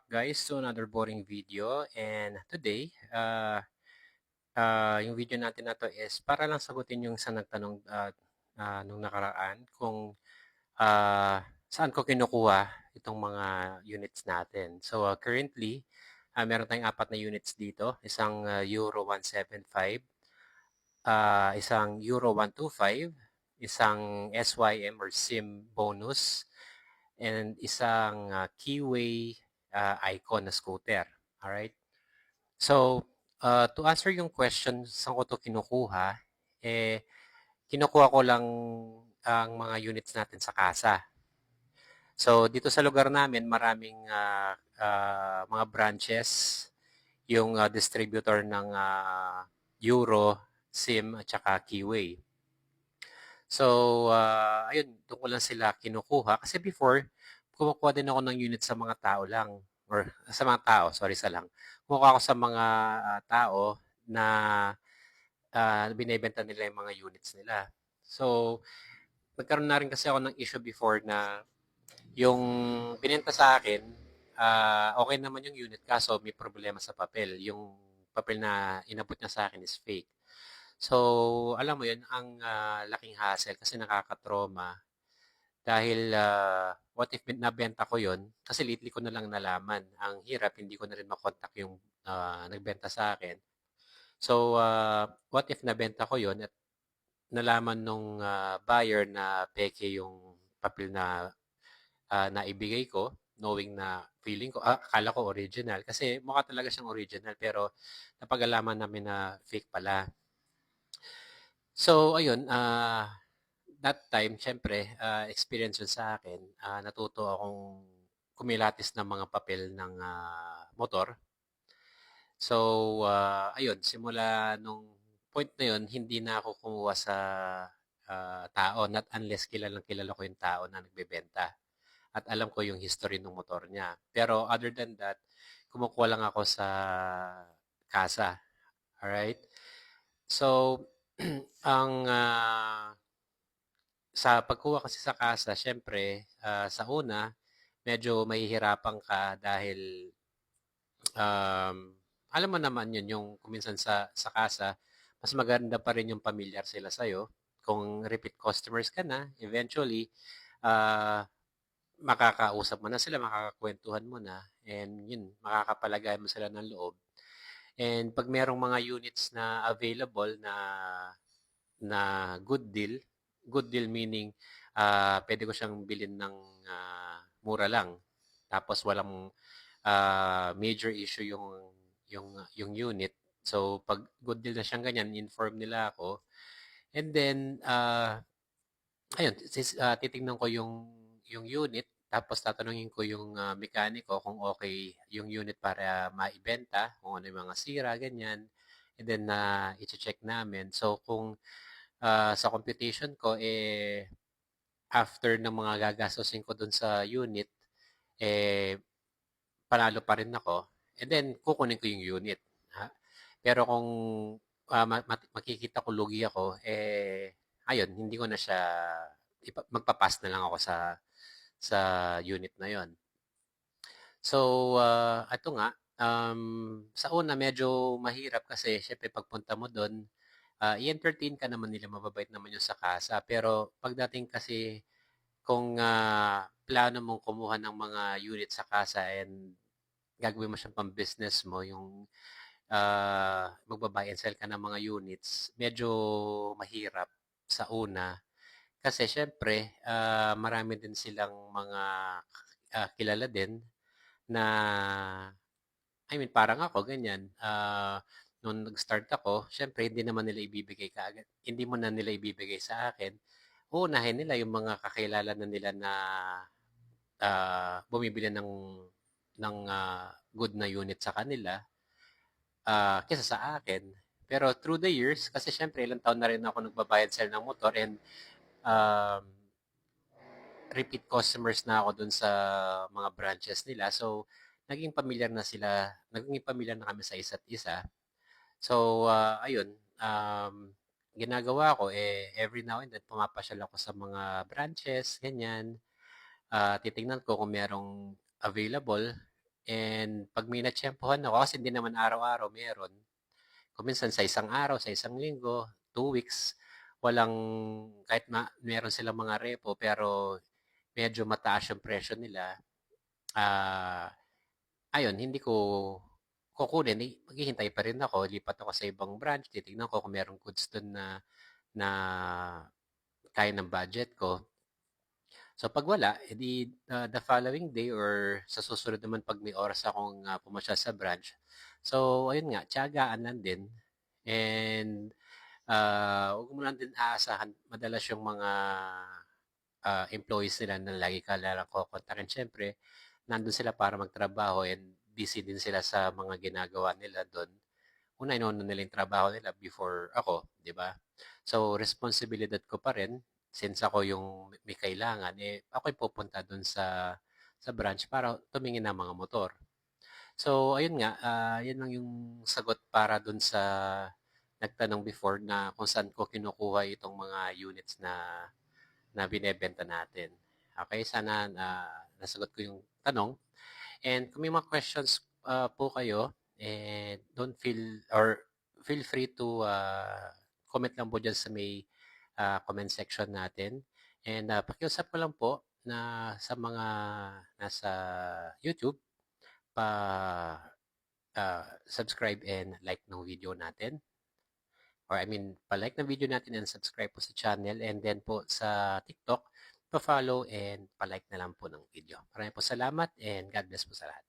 guys to another boring video, and today yung video natin na to is para lang sagutin yung sa nagtanong nung nakaraan kung saan ko kinukuha itong mga units natin. So currently, meron tayong apat na units dito, isang Euro 175, isang Euro 125, isang SYM or SIM bonus, and isang Keyway icon na scooter. Alright? So, to answer yung question, saan ko to kinukuha, kinukuha ko lang ang mga units natin sa kasa. So, dito sa lugar namin, maraming mga branches, yung distributor ng Euro, SIM, at saka Keyway. So, ayun, doon ko lang sila kinukuha. Kasi before, kumukuha din ako ng unit sa mga tao lang. Or sa mga tao, sorry sa lang. Kumukuha ako sa mga tao na binebenta nila yung mga units nila. So, nagkaroon na rin kasi ako ng issue before na yung binenta sa akin, okay naman yung unit kaso may problema sa papel. Yung papel na inabot niya sa akin is fake. So, alam mo yun, ang laking hassle kasi nakaka-trauma dahil what if nabenta ko yun? Kasi lately ko na lang nalaman. Ang hirap, hindi ko na rin makontak yung nagbenta sa akin. So, what if nabenta ko yun at nalaman nung buyer na peke yung papel na naibigay ko, knowing na feeling ko, akala ko original. Kasi mukha talaga siyang original, pero napag-alaman namin na fake pala. So, ayun, that time, syempre, experience yun sa akin. Natuto akong kumilatis ng mga papel ng motor. So, ayun, simula nung point na yun, hindi na ako kumuha sa tao, not unless kilalang kilala ko yung tao na nagbebenta. At alam ko yung history ng motor niya. Pero other than that, kumukuha lang ako sa kasa. Alright? So, ang sa pagkuha kasi sa kasa, syempre, sa una, medyo mahihirapan ka dahil alam mo naman yun, yung kuminsan sa kasa, mas maganda pa rin yung pamilyar sila sa'yo. Kung repeat customers ka na, eventually, ah, makakausap mo na sila, makakakwentuhan mo na, and yun, makakapalagay mo sila ng loob. And pag merong mga units na available na good deal meaning pwede ko siyang bilhin ng mura lang. Tapos walang major issue yung unit. So pag good deal na siyang ganyan, inform nila ako. And then ayun, titingnan ko yung unit, tapos tatanungin ko yung mekaniko kung okay yung unit para maibenta, kung ano yung mga sira, ganyan. And then i-check namin. So kung sa computation ko, after ng mga gagastusin ko dun sa unit, eh, panalo pa rin ako. And then, kukunin ko yung unit. Ha? Pero kung makikita ko lugi ako, ayun, hindi ko na siya, magpapass na lang ako sa unit na yon. So, ito nga, sa una medyo mahirap kasi syempre pagpunta mo doon, i-entertain ka naman nila, mababait naman yung sa kasa. Pero pagdating kasi kung plano mong kumuha ng mga unit sa kasa and gagawin mo siyang pang-business mo, yung magba-buy and sell ka ng mga units, medyo mahirap sa una. Kasi syempre, marami din silang mga kilala din na, I mean, parang ako, ganyan. Nung nag-start ako, syempre, hindi naman nila ibibigay kaagad. Hindi mo na nila ibibigay sa akin. Uunahin nila yung mga kakilala na nila na bumibili ng good na unit sa kanila kaysa sa akin. Pero through the years, kasi syempre ilang taon na rin ako nagbabayad sell ng motor and um, repeat customers na ako dun sa mga branches nila. So, naging pamilyar na kami sa isa't isa. So, ayun, ginagawa ko, every now and then, pumapasyal ako sa mga branches, ganyan. Titingnan ko kung merong available. And pag may natsyempohan ako, kasi hindi naman araw-araw meron, kung minsan sa isang araw, sa isang linggo, 2 weeks, walang, kahit meron silang mga repo, pero medyo mataas yung presyo nila, ah, ayun, hindi ko kukunin, maghihintay pa rin ako, lipat ako sa ibang branch, titignan ko kung merong goods dun na kaya ng budget ko. So pag wala, edi the following day or sa susunod naman pag may oras akong pumasya sa branch. So ayun nga, tiyagaan lang din. And huwag mo lang din aasahan madalas yung mga employees nila na lagi ka lang kokontakin. Siyempre, nandun sila para magtrabaho and busy din sila sa mga ginagawa nila doon. Una nila yung trabaho nila before ako, di ba? So, responsibilidad ko pa rin, since ako yung may kailangan, ako yung pupunta doon sa branch para tumingin ng mga motor. So, ayun nga, yun lang yung sagot para doon sa nagtanong before na kung saan ko kinukuha itong mga units na binebenta natin. Okay, sana nasagot ko yung tanong. And kung may mga questions po kayo, don't feel or feel free to comment lang po dyan sa may comment section natin. And pakiusap ko lang po na sa mga nasa YouTube, subscribe and like ng video natin. Or I mean, pa-like ng video natin and subscribe po sa channel. And then po sa TikTok, pa-follow and pa-like na lang po ng video. Maraming po salamat and God bless po sa lahat.